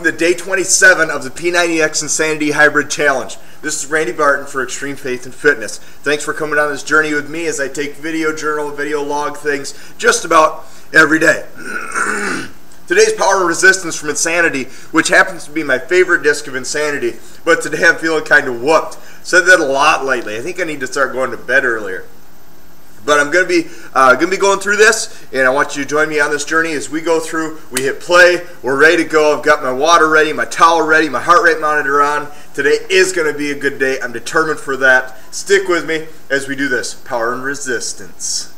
welcome to day 27 of the P90X Insanity Hybrid Challenge. This is Randy Barton for Extreme Faith and Fitness. Thanks for coming on this journey with me as I take video journal, video log things just about every day. Today's Power and Resistance from Insanity, which happens to be my favorite disc of Insanity, but today I'm feeling kind of whooped. Said that a lot lately. I think I need to start going to bed earlier. But I'm going to be going through this, and I want you to join me on this journey as we go through. We hit play. We're ready to go. I've got my water ready, my towel ready, my heart rate monitor on. Today is going to be a good day. I'm determined for that. Stick with me as we do this. Power and Resistance.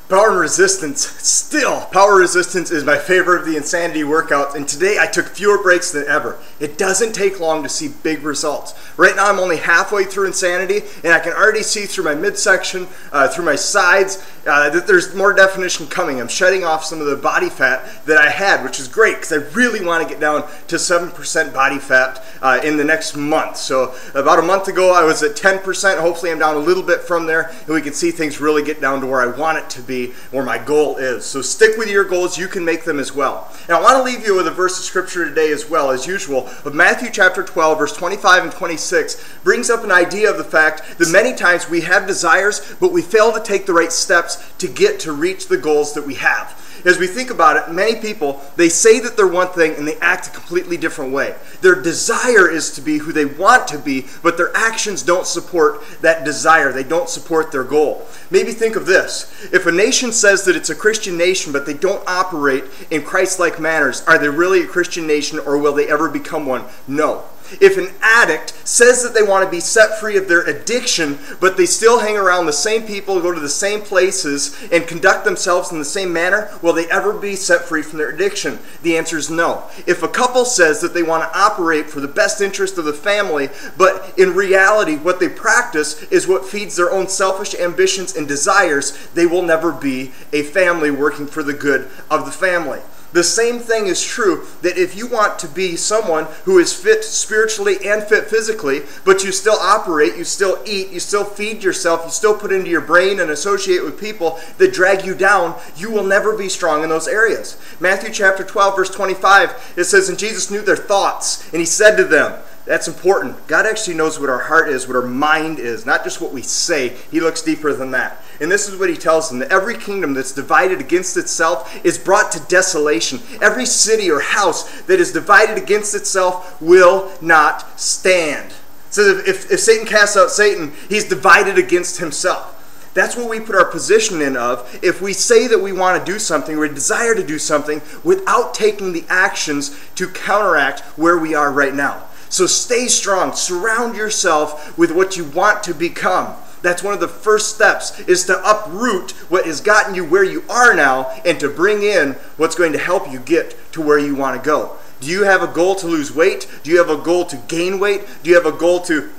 Power and Resistance, Power Resistance is my favorite of the Insanity workouts, and today I took fewer breaks than ever. It doesn't take long to see big results. Right now I'm only halfway through Insanity, and I can already see through my midsection, through my sides, that there's more definition coming. I'm shedding off some of the body fat that I had, which is great because I really want to get down to 7% body fat in the next month. So about a month ago I was at 10%. Hopefully I'm down a little bit from there, and we can see things really get down to where I want it to be, where my goal is. So stick with your goals. You can make them as well. And I want to leave you with a verse of scripture today as well, as usual, of Matthew chapter 12, verse 25 and 26, brings up an idea of the fact that many times we have desires, but we fail to take the right steps to reach the goals that we have. As we think about it, many people, they say that they're one thing and they act a completely different way. Their desire is to be who they want to be, but their actions don't support that desire. They don't support their goal. Maybe think of this. If a nation says that it's a Christian nation, but they don't operate in Christ-like manners, are they really a Christian nation, or will they ever become one? No. If an addict says that they want to be set free of their addiction, but they still hang around the same people, go to the same places, and conduct themselves in the same manner, will they ever be set free from their addiction? The answer is no. If a couple says that they want to operate for the best interest of the family, but in reality what they practice is what feeds their own selfish ambitions and desires, they will never be a family working for the good of the family. The same thing is true that if you want to be someone who is fit spiritually and fit physically, but you still operate, you still eat, you still feed yourself, you still put into your brain and associate with people that drag you down, you will never be strong in those areas. Matthew chapter 12, verse 25, it says, "And Jesus knew their thoughts, and he said to them," that's important. God actually knows what our heart is, what our mind is, not just what we say. He looks deeper than that. And this is what he tells them, that every kingdom that's divided against itself is brought to desolation. Every city or house that is divided against itself will not stand. So if Satan casts out Satan, he's divided against himself. That's what we put our position in of if we say that we want to do something, we desire to do something, without taking the actions to counteract where we are right now. So stay strong. Surround yourself with what you want to become. That's one of the first steps, is to uproot what has gotten you where you are now and to bring in what's going to help you get to where you want to go. Do you have a goal to lose weight? Do you have a goal to gain weight? Do you have a goal to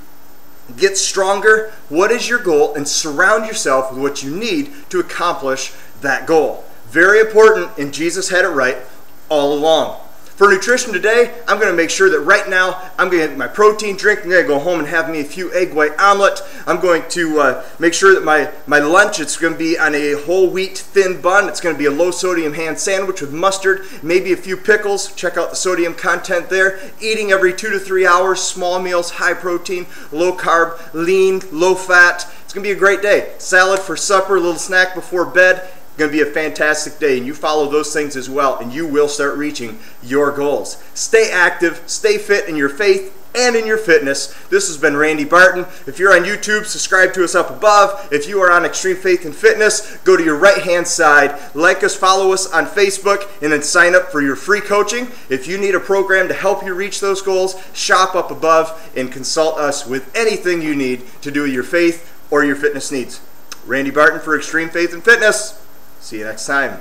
get stronger? What is your goal? And surround yourself with what you need to accomplish that goal. Very important, and Jesus had it right all along. For nutrition today, I'm going to make sure that right now I'm going to get my protein drink. I'm going to go home and have me a few egg white omelet. I'm going to make sure that my lunch, it's going to be on a whole wheat thin bun. It's going to be a low sodium ham sandwich with mustard, maybe a few pickles. Check out the sodium content there. Eating every 2 to 3 hours, small meals, high protein, low carb, lean, low fat. It's going to be a great day. Salad for supper, a little snack before bed. Going to be a fantastic day, and you follow those things as well, and you will start reaching your goals. Stay active, stay fit in your faith and in your fitness. This has been Randy Barton. If you're on YouTube, subscribe to us up above. If you are on Extreme Faith and Fitness, go to your right-hand side, like us, follow us on Facebook, and then sign up for your free coaching. If you need a program to help you reach those goals, shop up above and consult us with anything you need to do with your faith or your fitness needs. Randy Barton for Extreme Faith and Fitness. See you next time.